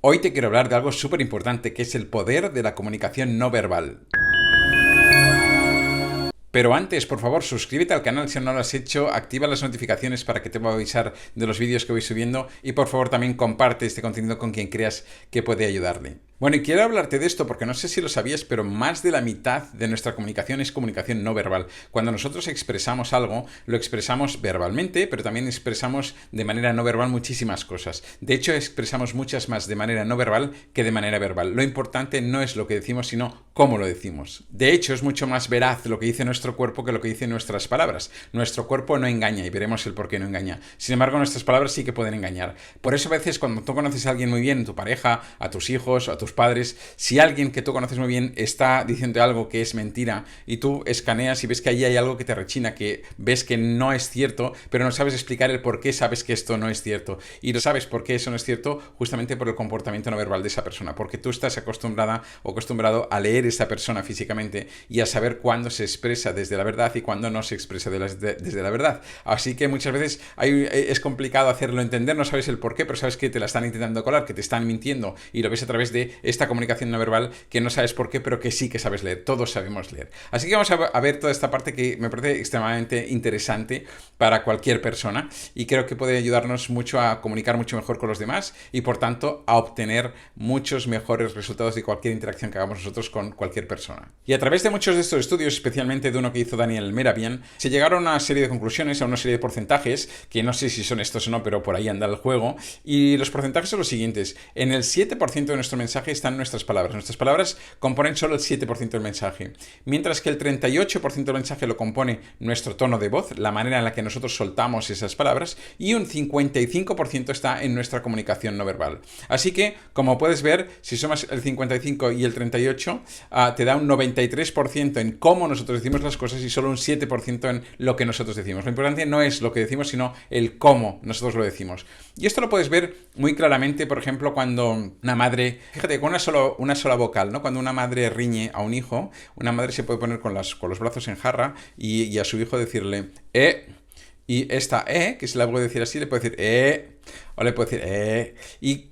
Hoy te quiero hablar de algo súper importante, que es el poder de la comunicación no verbal. Pero antes, por favor, suscríbete al canal si no lo has hecho, activa las notificaciones para que te pueda avisar de los vídeos que voy subiendo y por favor también comparte este contenido con quien creas que puede ayudarle. Bueno, y quiero hablarte de esto porque no sé si lo sabías, pero más de la mitad de nuestra comunicación es comunicación no verbal. Cuando nosotros expresamos algo, lo expresamos verbalmente, pero también expresamos de manera no verbal muchísimas cosas. De hecho, expresamos muchas más de manera no verbal que de manera verbal. Lo importante no es lo que decimos, sino cómo lo decimos. De hecho, es mucho más veraz lo que dice nuestro cuerpo que lo que dicen nuestras palabras. Nuestro cuerpo no engaña y veremos el por qué no engaña. Sin embargo, nuestras palabras sí que pueden engañar. Por eso a veces cuando tú conoces a alguien muy bien, tu pareja, a tus hijos, a tus padres, si alguien que tú conoces muy bien está diciendo algo que es mentira y tú escaneas y ves que allí hay algo que te rechina, que ves que no es cierto, pero no sabes explicar el por qué sabes que esto no es cierto. Y no sabes por qué eso no es cierto justamente por el comportamiento no verbal de esa persona, porque tú estás acostumbrada o acostumbrado a leer esa persona físicamente y a saber cuándo se expresa desde la verdad y cuándo no se expresa desde la verdad. Así que muchas veces es complicado hacerlo entender, no sabes el por qué, pero sabes que te la están intentando colar, que te están mintiendo y lo ves a través de esta comunicación no verbal que no sabes por qué, pero que sí que sabes leer. Todos sabemos leer. Así que vamos a ver toda esta parte que me parece extremadamente interesante para cualquier persona y creo que puede ayudarnos mucho a comunicar mucho mejor con los demás y por tanto a obtener muchos mejores resultados de cualquier interacción que hagamos nosotros con cualquier persona. Y a través de muchos de estos estudios, especialmente de uno que hizo Daniel Meravian, se llegaron a una serie de conclusiones, a una serie de porcentajes, que no sé si son estos o no, pero por ahí anda el juego, y los porcentajes son los siguientes. En el 7% de nuestro mensaje están nuestras palabras. Nuestras palabras componen solo el 7% del mensaje, mientras que el 38% del mensaje lo compone nuestro tono de voz, la manera en la que nosotros soltamos esas palabras, y un 55% está en nuestra comunicación no verbal. Así que, como puedes ver, si sumas el 55 y el 38, te da un 93% en cómo nosotros decimos las cosas y solo un 7% en lo que nosotros decimos. Lo importante no es lo que decimos, sino el cómo nosotros lo decimos. Y esto lo puedes ver muy claramente, por ejemplo, cuando una madre, fíjate, con una sola vocal, ¿no? Cuando una madre riñe a un hijo, una madre se puede poner con los brazos en jarra y a su hijo decirle, y esta que se la puede decir así, le puede decir, o le puede decir, y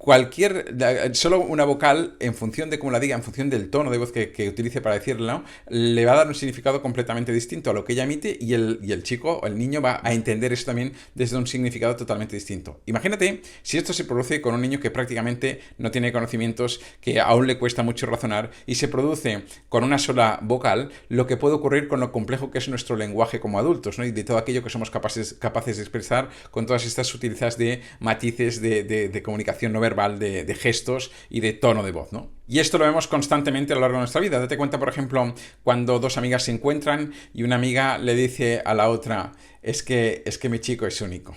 solo una vocal, en función de cómo la diga, en función del tono de voz que utilice para decirlo, le va a dar un significado completamente distinto a lo que ella emite y el chico o el niño va a entender eso también desde un significado totalmente distinto. Imagínate si esto se produce con un niño que prácticamente no tiene conocimientos, que aún le cuesta mucho razonar y se produce con una sola vocal, lo que puede ocurrir con lo complejo que es nuestro lenguaje como adultos, ¿no? Y de todo aquello que somos capaces de expresar con todas estas sutilezas de matices de comunicación no verbal, de gestos y de tono de voz, ¿no? Y esto lo vemos constantemente a lo largo de nuestra vida. Date cuenta, por ejemplo, cuando dos amigas se encuentran y una amiga le dice a la otra, es que mi chico es único.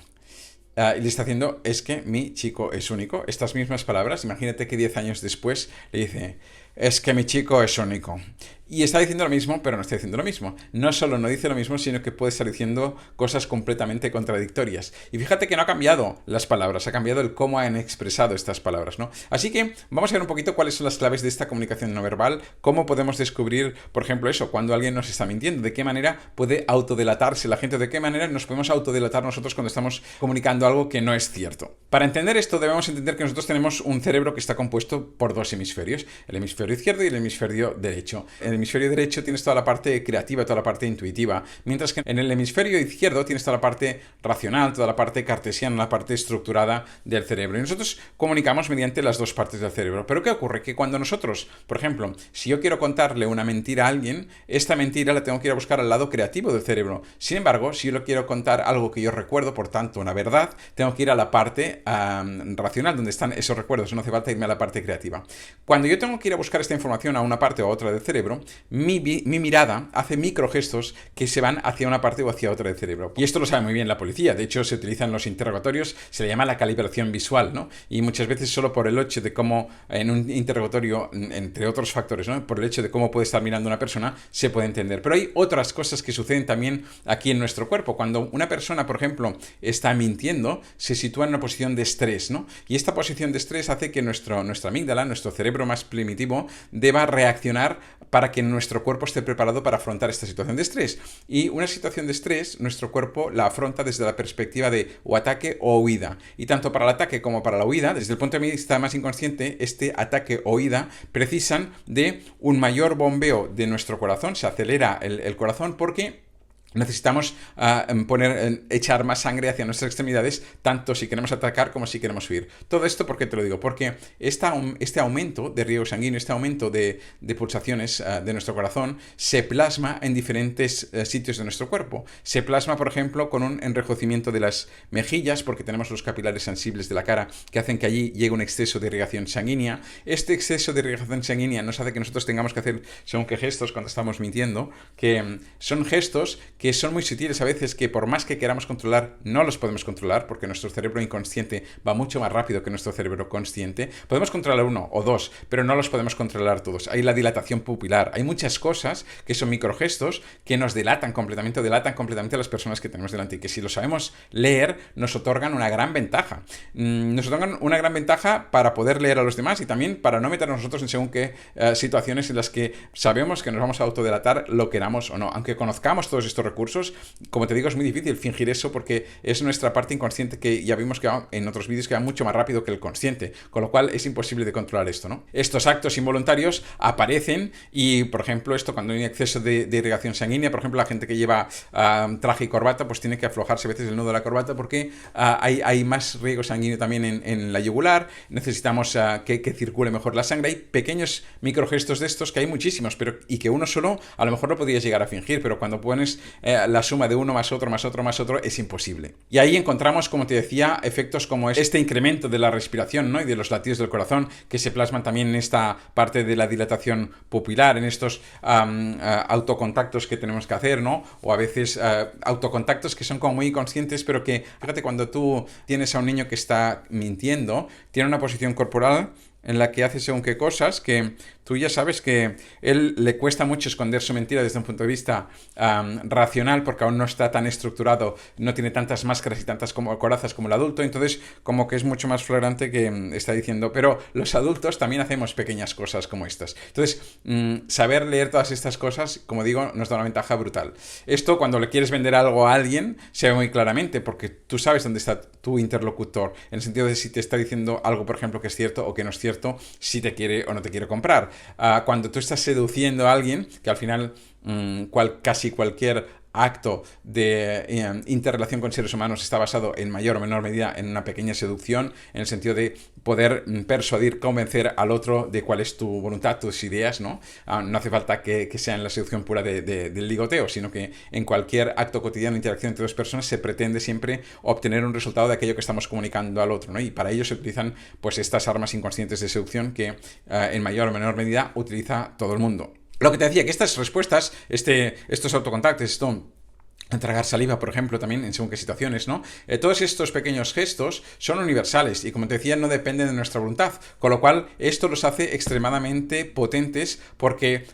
Y le está haciendo, es que mi chico es único. Estas mismas palabras, imagínate que 10 años después le dice, es que mi chico es único. Y está diciendo lo mismo, pero no está diciendo lo mismo. No solo no dice lo mismo, sino que puede estar diciendo cosas completamente contradictorias. Y fíjate que no ha cambiado las palabras, ha cambiado el cómo han expresado estas palabras, ¿no? Así que vamos a ver un poquito cuáles son las claves de esta comunicación no verbal, cómo podemos descubrir, por ejemplo, eso, cuando alguien nos está mintiendo, de qué manera puede autodelatarse la gente, de qué manera nos podemos autodelatar nosotros cuando estamos comunicando algo que no es cierto. Para entender esto debemos entender que nosotros tenemos un cerebro que está compuesto por dos hemisferios, el hemisferio izquierdo y el hemisferio derecho. El hemisferio derecho tienes toda la parte creativa, toda la parte intuitiva, mientras que en el hemisferio izquierdo tienes toda la parte racional, toda la parte cartesiana, la parte estructurada del cerebro. Y nosotros comunicamos mediante las dos partes del cerebro. Pero ¿qué ocurre? Que cuando nosotros, por ejemplo, si yo quiero contarle una mentira a alguien, esta mentira la tengo que ir a buscar al lado creativo del cerebro. Sin embargo, si yo le quiero contar algo que yo recuerdo, por tanto, una verdad, tengo que ir a la parte racional, donde están esos recuerdos. No hace falta irme a la parte creativa. Cuando yo tengo que ir a buscar esta información a una parte o a otra del cerebro, mi mirada hace microgestos que se van hacia una parte o hacia otra del cerebro. Y esto lo sabe muy bien la policía. De hecho, se utiliza en los interrogatorios, se le llama la calibración visual, ¿no? Y muchas veces solo por el hecho de cómo en un interrogatorio, entre otros factores, ¿no? Por el hecho de cómo puede estar mirando una persona, se puede entender. Pero hay otras cosas que suceden también aquí en nuestro cuerpo. Cuando una persona, por ejemplo, está mintiendo, se sitúa en una posición de estrés, ¿no? Y esta posición de estrés hace que nuestra amígdala, nuestro cerebro más primitivo, cuerpo deba reaccionar para que nuestro cuerpo esté preparado para afrontar esta situación de estrés. Y una situación de estrés, nuestro cuerpo la afronta desde la perspectiva de o ataque o huida. Y tanto para el ataque como para la huida, desde el punto de vista más inconsciente, este ataque o huida precisan de un mayor bombeo de nuestro corazón, se acelera el corazón porque necesitamos echar más sangre hacia nuestras extremidades, tanto si queremos atacar como si queremos huir. Todo esto, ¿por qué te lo digo? Porque este aumento de riego sanguíneo, este aumento de pulsaciones de nuestro corazón, se plasma en diferentes sitios de nuestro cuerpo. Se plasma, por ejemplo, con un enrojecimiento de las mejillas, porque tenemos los capilares sensibles de la cara que hacen que allí llegue un exceso de irrigación sanguínea. Este exceso de irrigación sanguínea nos hace que nosotros tengamos que hacer, según qué gestos, cuando estamos mintiendo, que son gestos que son muy sutiles a veces, que por más que queramos controlar, no los podemos controlar, porque nuestro cerebro inconsciente va mucho más rápido que nuestro cerebro consciente. Podemos controlar uno o dos, pero no los podemos controlar todos. Hay la dilatación pupilar, hay muchas cosas que son microgestos que nos delatan completamente a las personas que tenemos delante, y que si lo sabemos leer, nos otorgan una gran ventaja. Nos otorgan una gran ventaja para poder leer a los demás y también para no meternos nosotros en según qué situaciones en las que sabemos que nos vamos a autodelatar, lo queramos o no. Aunque conozcamos todos estos recursos, como te digo, es muy difícil fingir eso porque es nuestra parte inconsciente, que ya vimos que en otros vídeos que va mucho más rápido que el consciente, con lo cual es imposible de controlar esto, ¿no? Estos actos involuntarios aparecen y, por ejemplo, esto cuando hay exceso de irrigación sanguínea, por ejemplo, la gente que lleva traje y corbata, pues tiene que aflojarse a veces el nudo de la corbata porque hay más riego sanguíneo también en la yugular, necesitamos que circule mejor la sangre. Hay pequeños microgestos de estos que hay muchísimos, y que uno solo a lo mejor no podrías llegar a fingir, pero cuando pones la suma de uno más otro, más otro, más otro, es imposible. Y ahí encontramos, como te decía, efectos como este incremento de la respiración, ¿no? Y de los latidos del corazón, que se plasman también en esta parte de la dilatación pupilar, en estos autocontactos que tenemos que hacer, ¿no? O a veces autocontactos que son como muy inconscientes, pero que, fíjate, cuando tú tienes a un niño que está mintiendo, tiene una posición corporal en la que hace según qué cosas, que tú ya sabes que él le cuesta mucho esconder su mentira desde un punto de vista racional, porque aún no está tan estructurado, no tiene tantas máscaras y tantas corazas como el adulto, entonces como que es mucho más flagrante que está diciendo, pero los adultos también hacemos pequeñas cosas como estas. Entonces, saber leer todas estas cosas, como digo, nos da una ventaja brutal. Esto, cuando le quieres vender algo a alguien, se ve muy claramente, porque tú sabes dónde está tu interlocutor, en el sentido de si te está diciendo algo, por ejemplo, que es cierto o que no es cierto, si te quiere o no te quiere comprar. Cuando tú estás seduciendo a alguien, que al final casi cualquier acto de interrelación con seres humanos está basado en mayor o menor medida en una pequeña seducción, en el sentido de poder persuadir, convencer al otro de cuál es tu voluntad, tus ideas, ¿no? No hace falta que sea en la seducción pura del ligoteo, sino que en cualquier acto cotidiano de interacción entre dos personas se pretende siempre obtener un resultado de aquello que estamos comunicando al otro, ¿no? Y para ello se utilizan pues estas armas inconscientes de seducción que en mayor o menor medida utiliza todo el mundo. Lo que te decía, que estas respuestas, estos autocontactos, tragar saliva, por ejemplo, también en según qué situaciones, ¿no? Todos estos pequeños gestos son universales y, como te decía, no dependen de nuestra voluntad, con lo cual esto los hace extremadamente potentes porque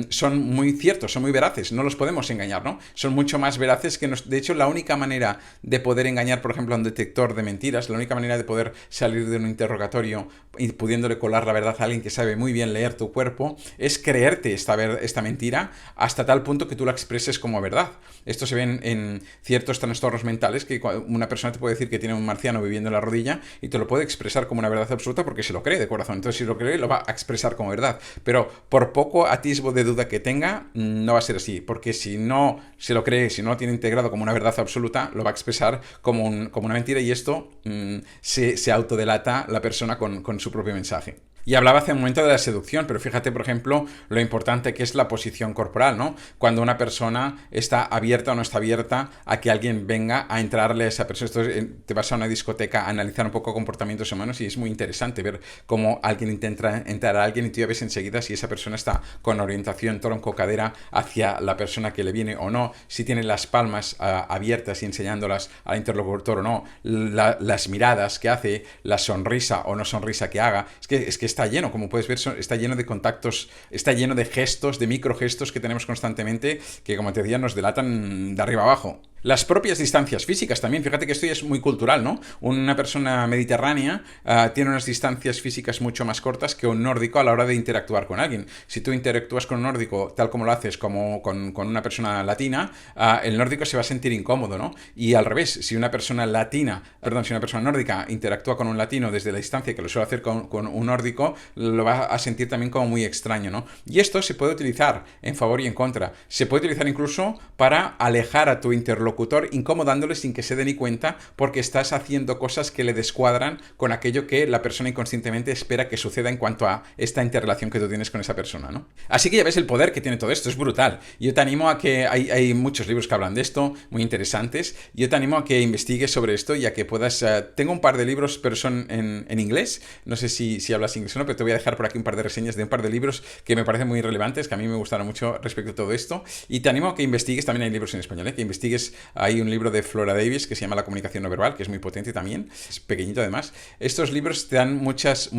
son muy ciertos, son muy veraces, no los podemos engañar, ¿no? Son mucho más veraces que de hecho, la única manera de poder engañar, por ejemplo, a un detector de mentiras, la única manera de poder salir de un interrogatorio y pudiéndole colar la verdad a alguien que sabe muy bien leer tu cuerpo, es creerte esta mentira hasta tal punto que tú la expreses como verdad. Esto se ve en ciertos trastornos mentales, que una persona te puede decir que tiene un marciano viviendo en la rodilla y te lo puede expresar como una verdad absoluta porque se lo cree de corazón. Entonces, si lo cree, lo va a expresar como verdad. Pero por poco atisbo de duda que tenga, no va a ser así, porque si no se lo cree, si no lo tiene integrado como una verdad absoluta, lo va a expresar como una mentira, y esto se autodelata la persona con su propio mensaje. Y hablaba hace un momento de la seducción, pero fíjate, por ejemplo, lo importante que es la posición corporal, ¿no? Cuando una persona está abierta o no está abierta a que alguien venga a entrarle a esa persona. Esto te vas a una discoteca a analizar un poco comportamientos humanos y es muy interesante ver cómo alguien intenta entrar a alguien y tú ya ves enseguida si esa persona está con orientación tronco-cadera hacia la persona que le viene o no, si tiene las palmas abiertas y enseñándolas al interlocutor o no, las miradas que hace, la sonrisa o no sonrisa que haga. Es que está lleno, como puedes ver, está lleno de contactos, está lleno de gestos, de microgestos que tenemos constantemente, que, como te decía, nos delatan de arriba abajo. Las propias distancias físicas también, fíjate que esto ya es muy cultural, ¿no? Una persona mediterránea tiene unas distancias físicas mucho más cortas que un nórdico a la hora de interactuar con alguien. Si tú interactúas con un nórdico tal como lo haces como con una persona latina, el nórdico se va a sentir incómodo, ¿no? Y al revés, si una persona latina, perdón, si una persona nórdica interactúa con un latino desde la distancia que lo suele hacer con un nórdico, lo va a sentir también como muy extraño, ¿no? Y esto se puede utilizar en favor y en contra. Se puede utilizar incluso para alejar a tu interlocutor, incomodándole sin que se dé ni cuenta, porque estás haciendo cosas que le descuadran con aquello que la persona inconscientemente espera que suceda en cuanto a esta interrelación que tú tienes con esa persona, ¿no? Así que ya ves el poder que tiene todo esto, es brutal. Yo te animo a que hay muchos libros que hablan de esto, muy interesantes. Yo te animo a que investigues sobre esto y a que puedas... tengo un par de libros, pero son en inglés. No sé si hablas inglés o no, pero te voy a dejar por aquí un par de reseñas de un par de libros que me parecen muy relevantes, que a mí me gustaron mucho respecto a todo esto. Y te animo a que investigues, también hay libros en español, que investigues. Hay un libro de Flora Davis que se llama La comunicación no verbal, que es muy potente también, es pequeñito además. Estos libros te dan muchas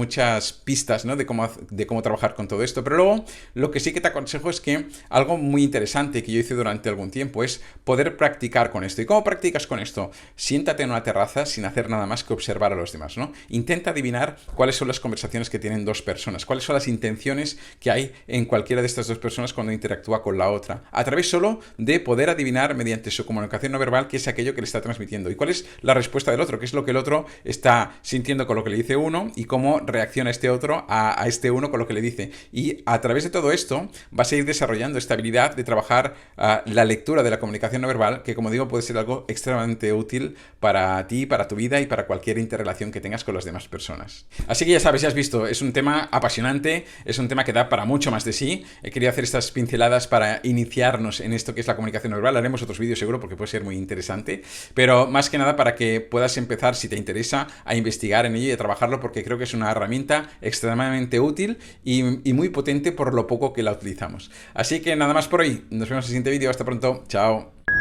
pistas, ¿no? de cómo trabajar con todo esto, pero luego lo que sí que te aconsejo es que algo muy interesante que yo hice durante algún tiempo es poder practicar con esto. ¿Y cómo practicas con esto? Siéntate en una terraza sin hacer nada más que observar a los demás, ¿no? Intenta adivinar cuáles son las conversaciones que tienen dos personas, cuáles son las intenciones que hay en cualquiera de estas dos personas cuando interactúa con la otra, a través solo de poder adivinar mediante su comunicación no verbal qué es aquello que le está transmitiendo y cuál es la respuesta del otro, qué es lo que el otro está sintiendo con lo que le dice uno y cómo reacciona este otro a este uno con lo que le dice. Y a través de todo esto vas a ir desarrollando esta habilidad de trabajar la lectura de la comunicación no verbal, que como digo puede ser algo extremadamente útil para ti, para tu vida y para cualquier interrelación que tengas con las demás personas. Así que ya sabes, ya has visto, es un tema apasionante, es un tema que da para mucho más de sí. He querido hacer estas pinceladas para iniciarnos en esto que es la comunicación no verbal. Haremos otros vídeos seguro porque puede ser muy interesante, pero más que nada para que puedas empezar, si te interesa, a investigar en ello y a trabajarlo, porque creo que es una herramienta extremadamente útil y muy potente por lo poco que la utilizamos. Así que nada más por hoy, nos vemos en el siguiente vídeo, hasta pronto, chao.